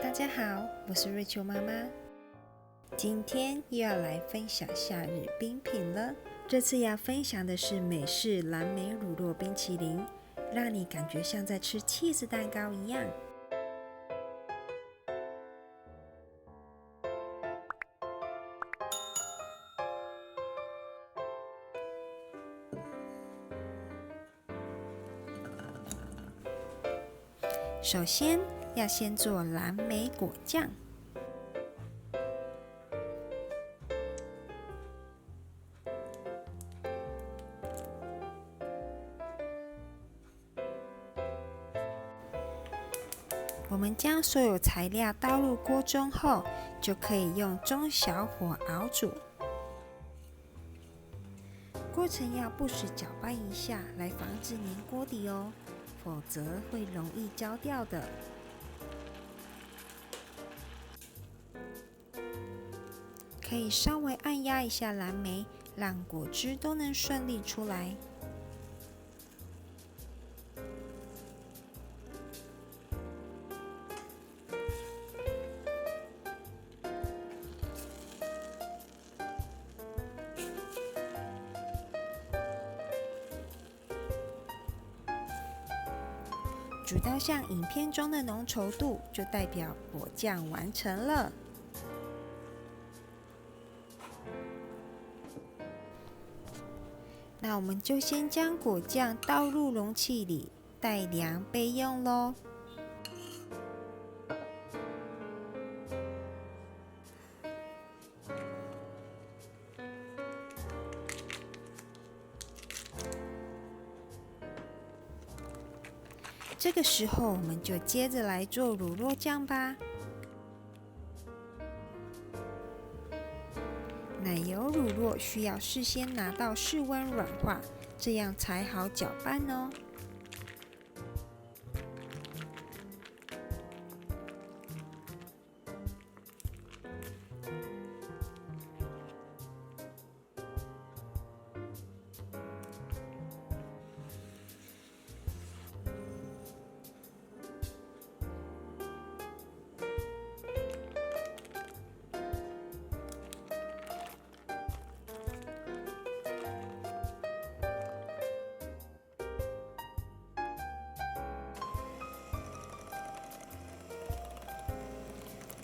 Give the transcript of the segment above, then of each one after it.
大家好，我是瑞秋妈妈。今天又要来分享夏日冰品了。这次要分享的是美式蓝莓乳酪冰淇淋，让你感觉像在吃cheese蛋糕一样。首先要先做蓝莓果酱。我们将所有材料倒入锅中后，就可以用中小火熬煮。过程要不时搅拌一下，来防止粘锅底哦，否则会容易焦掉的。可以稍微按压一下蓝莓，让果汁都能顺利出来。煮到像影片中的浓稠度，就代表果酱完成了。那我们就先将果酱倒入容器里，待凉备用咯。这个时候，我们就接着来做乳酪酱吧。奶油乳酪需要事先拿到室温软化，这样才好搅拌哦。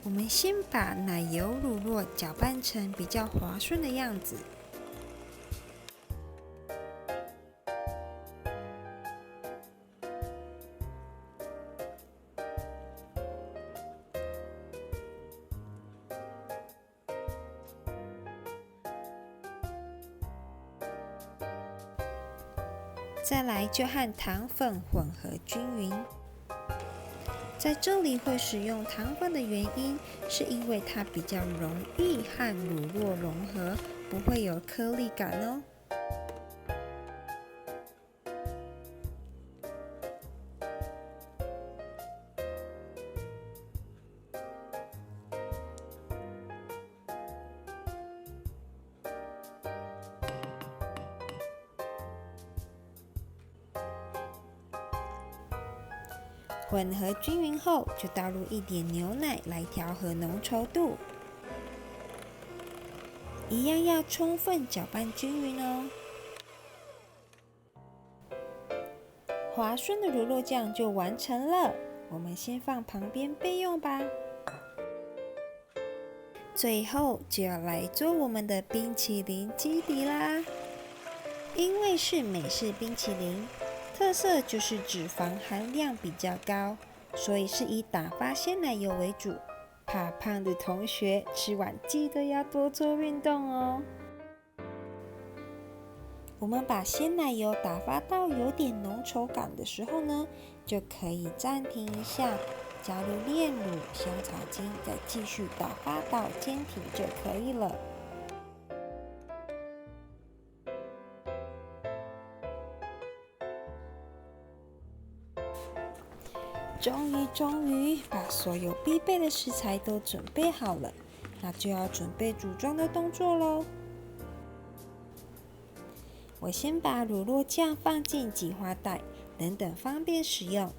我们先把奶油乳酪搅拌成比较滑顺的样子。再来就和糖粉混合均匀。在这里会使用糖粉的原因，是因为它比较容易和乳酪融合，不会有颗粒感哦。混合均匀后，就倒入一点牛奶来调和浓稠度，一样要充分搅拌均匀哦。滑顺的乳酪酱就完成了，我们先放旁边备用吧。最后就要来做我们的冰淇淋基底啦，因为是美式冰淇淋。特色就是脂肪含量比较高，所以是以打发鲜奶油为主。怕胖的同学吃完记得要多做运动哦。我们把鲜奶油打发到有点浓稠感的时候呢，就可以暂停一下，加入炼乳、香草精，再继续打发到坚挺就可以了。终于把所有必备的食材都准备好了，那就要准备组装的动作咯。我先把乳酪酱放进挤花袋，等等方便使用。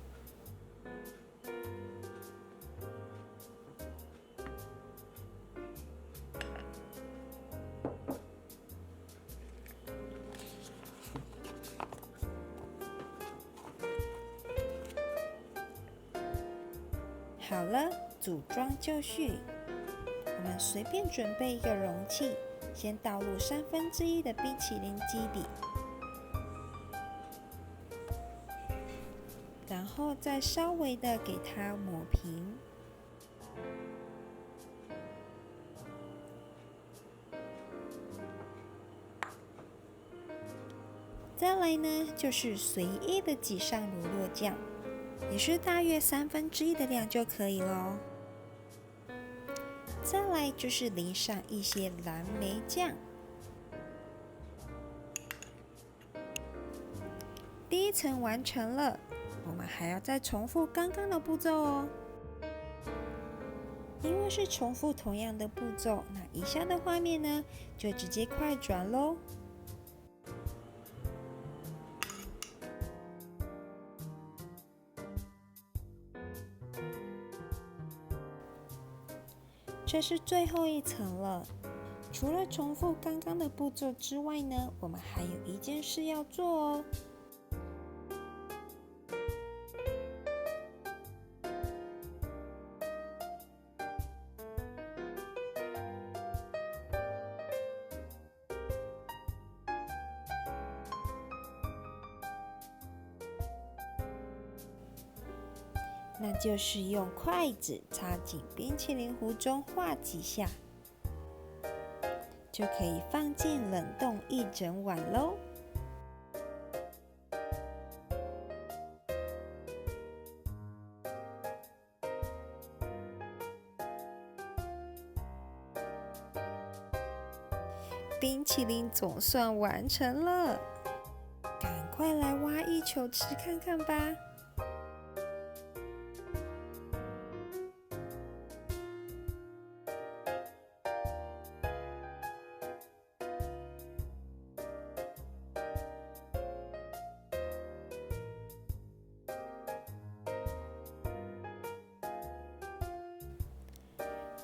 好了，组装就绪。我们随便准备一个容器，先倒入1/3的冰淇淋基底，然后再稍微的给它抹平。再来呢，就是随意的挤上乳酪酱，也是大约1/3的量就可以咯。再来就是淋上一些蓝莓酱。第一层完成了，我们还要再重复刚刚的步骤哦。因为是重复同样的步骤，那以下的画面呢，就直接快转咯。这是最后一层了。除了重复刚刚的步骤之外呢，我们还有一件事要做哦。那就是用筷子插进冰淇淋糊中画几下，就可以放进冷冻一整晚咯。冰淇淋总算完成了，赶快来挖一球吃看看吧。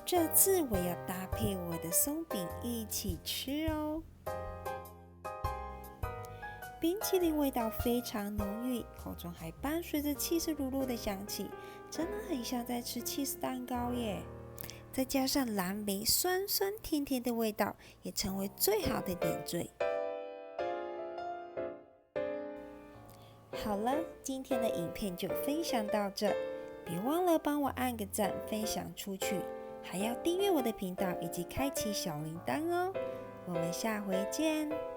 这次我要搭配我的松饼一起吃哦。冰淇淋味道非常浓郁，口中还伴随着起司乳酪的香气，真的很像在吃起司蛋糕耶。再加上蓝莓酸酸甜甜的味道，也成为最好的点缀。好了，今天的影片就分享到这，别忘了帮我按个赞，分享出去。还要订阅我的频道以及开启小铃铛哦，我们下回见。